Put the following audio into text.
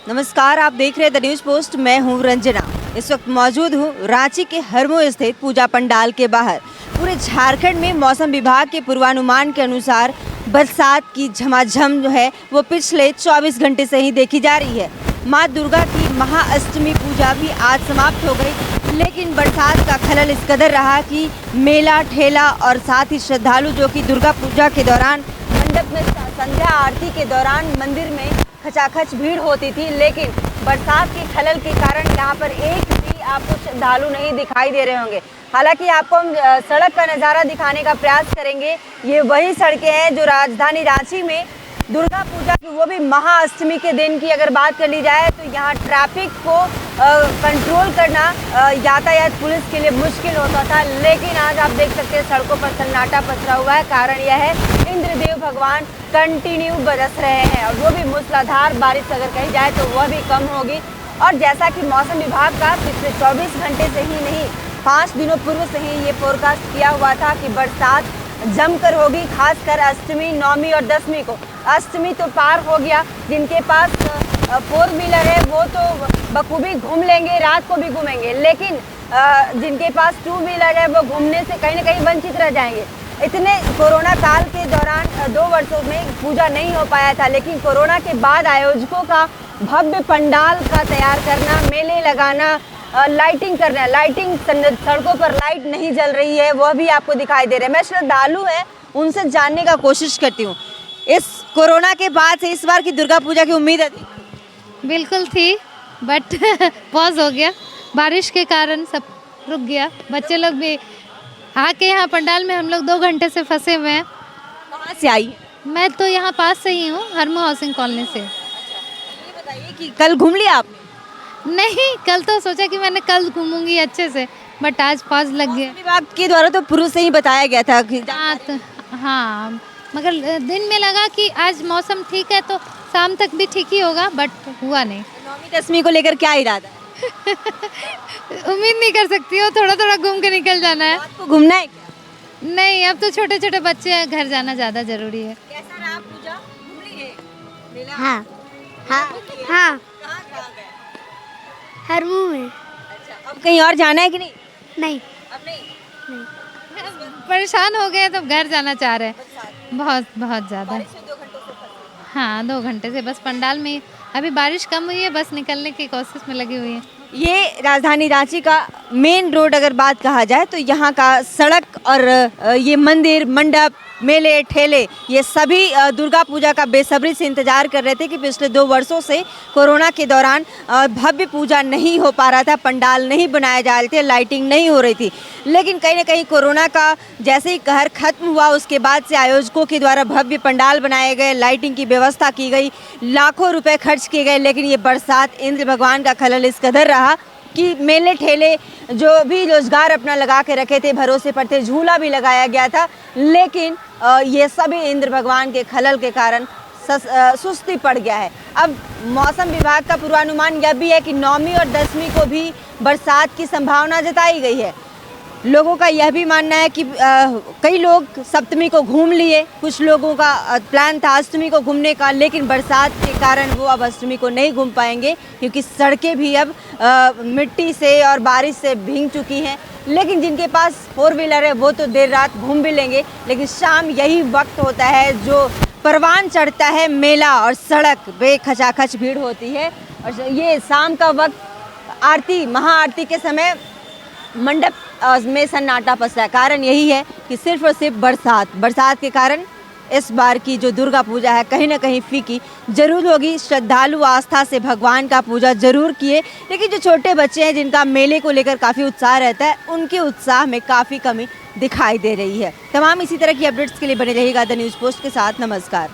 नमस्कार, आप देख रहे हैं द न्यूज पोस्ट। मैं हूं रंजना। इस वक्त मौजूद हूं रांची के हरमो स्थित पूजा पंडाल के बाहर। पूरे झारखंड में मौसम विभाग के पूर्वानुमान के अनुसार बरसात की झमाझम जो है वो पिछले 24 घंटे से ही देखी जा रही है। माँ दुर्गा की महाअष्टमी पूजा भी आज समाप्त हो गई, लेकिन बरसात का खलल इस कदर रहा कि मेला ठेला और साथ ही श्रद्धालु जो कि दुर्गा पूजा के दौरान मंडप में संध्या आरती के दौरान मंदिर में खचाखच भीड़ होती थी, लेकिन बरसात के खलल के कारण यहाँ पर एक भी आपको श्रद्धालु नहीं दिखाई दे रहे होंगे। हालांकि आपको हम सड़क का नज़ारा दिखाने का प्रयास करेंगे। ये वही सड़कें हैं जो राजधानी रांची में दुर्गा पूजा की, वो भी महाअष्टमी के दिन की अगर बात कर ली जाए तो यहाँ ट्रैफिक को कंट्रोल करना यातायात पुलिस के लिए मुश्किल होता था, लेकिन आज आप देख सकते हैं सड़कों पर सन्नाटा पसरा हुआ है। कारण यह है इंद्रदेव भगवान कंटिन्यू बरस रहे हैं और वो भी मूसलाधार बारिश अगर कही जाए तो वह भी कम होगी। और जैसा कि मौसम विभाग का पिछले 24 घंटे से ही नहीं 5 दिनों पूर्व से ही ये फोरकास्ट किया हुआ था कि बरसात जमकर होगी, खासकर अष्टमी, नौमी और दसवीं को। अष्टमी तो पार हो गया, जिनके पास 4 व्हीलर है वो तो बखूबी घूम लेंगे, रात को भी घूमेंगे, लेकिन जिनके पास 2 व्हीलर है वो घूमने से कहीं ना कहीं वंचित रह जाएंगे। इतने कोरोना काल के दौरान 2 वर्षों में पूजा नहीं हो पाया था, लेकिन कोरोना के बाद आयोजकों का भव्य पंडाल का तैयार करना, मेले लगाना, लाइटिंग करना, लाइटिंग सड़कों पर लाइट नहीं जल रही है वह भी आपको दिखाई दे रहा है। मैं श्रद्धालु है उनसे जानने का कोशिश करती हूँ, इस कोरोना के बाद से इस बार की दुर्गा पूजा की उम्मीद थी? बिल्कुल थी, बट पॉज हो गया, बारिश के कारण सब रुक गया। बच्चे लोग भी आके यहाँ पंडाल में हम लोग 2 घंटे से फंसे हुए हैं। कहाँ से आई है? मैं तो यहाँ पास से ही हूँ, हरमो हाउसिंग कॉलोनी से। ये बताइए कि कल घूम लिया आपने? नहीं, कल तो सोचा कि मैंने कल घूमूंगी अच्छे से, बट आज पॉज लग गया। विभाग के द्वारा तो पूर्व से ही बताया गया था कि हाँ, मगर दिन में लगा कि आज मौसम ठीक है तो शाम तक भी ठीक ही होगा, बट हुआ नहीं। नौमी दसवीं को लेकर क्या इरादा है? उम्मीद नहीं कर सकती हो, थोड़ा थोड़ा घूम के निकल जाना है। आपको घूमना है क्या? नहीं, अब तो छोटे छोटे बच्चे हैं, घर जाना ज़्यादा ज़रूरी है। कैसा रहा पूजा? घूम ली है? मेला? हाँ हाँ हाँ कहाँ गए? हरमू में। अच्छा, अब कहीं और जाना है कि नहीं? नहीं अब नहीं। परेशान हो गए तो घर जाना चाह रहे हैं, बहुत बहुत ज़्यादा। बारिश में 2 घंटों से फंसे। हाँ, 2 घंटे से बस पंडाल में। अभी बारिश कम हुई है, बस निकलने की कोशिश में लगी हुई है। ये राजधानी रांची का मेन रोड अगर बात कहा जाए तो यहाँ का सड़क और ये मंदिर, मंडप, मेले ठेले, ये सभी दुर्गा पूजा का बेसब्री से इंतजार कर रहे थे कि पिछले 2 वर्षों से कोरोना के दौरान भव्य पूजा नहीं हो पा रहा था, पंडाल नहीं बनाए जा रहे थे, लाइटिंग नहीं हो रही थी। लेकिन कहीं ना कहीं कोरोना का जैसे ही कहर खत्म हुआ उसके बाद से आयोजकों के द्वारा भव्य पंडाल बनाए गए, लाइटिंग की व्यवस्था की गई, लाखों रुपए खर्च किए गए, लेकिन ये बरसात इंद्र भगवान का खलल इस कदर रहा कि मेले ठेले जो भी रोजगार अपना लगा के रखे थे, भरोसे पर थे, झूला भी लगाया गया था, लेकिन ये सभी इंद्र भगवान के खलल के कारण सुस्ती पड़ गया है। अब मौसम विभाग का पूर्वानुमान यह भी है कि नौमी और दसवीं को भी बरसात की संभावना जताई गई है। लोगों का यह भी मानना है कि कई लोग सप्तमी को घूम लिए, कुछ लोगों का प्लान था अष्टमी को घूमने का, लेकिन बरसात के कारण वो अब अष्टमी को नहीं घूम पाएंगे क्योंकि सड़कें भी अब मिट्टी से और बारिश से भीग चुकी हैं। लेकिन जिनके पास 4 व्हीलर है वो तो देर रात घूम भी लेंगे, लेकिन शाम यही वक्त होता है जो परवान चढ़ता है मेला और सड़क बेखचाखच भीड़ होती है। और ये शाम का वक्त आरती, महाआरती के समय मंडप में सन्नाटा पसरा है। कारण यही है कि सिर्फ और सिर्फ बरसात के कारण इस बार की जो दुर्गा पूजा है कहीं ना कहीं फीकी जरूर होगी। श्रद्धालु आस्था से भगवान का पूजा जरूर किए, लेकिन जो छोटे बच्चे हैं जिनका मेले को लेकर काफ़ी उत्साह रहता है, उनके उत्साह में काफ़ी कमी दिखाई दे रही है। तमाम इसी तरह की अपडेट्स के लिए बने रहिएगा द न्यूज़ पोस्ट के साथ। नमस्कार।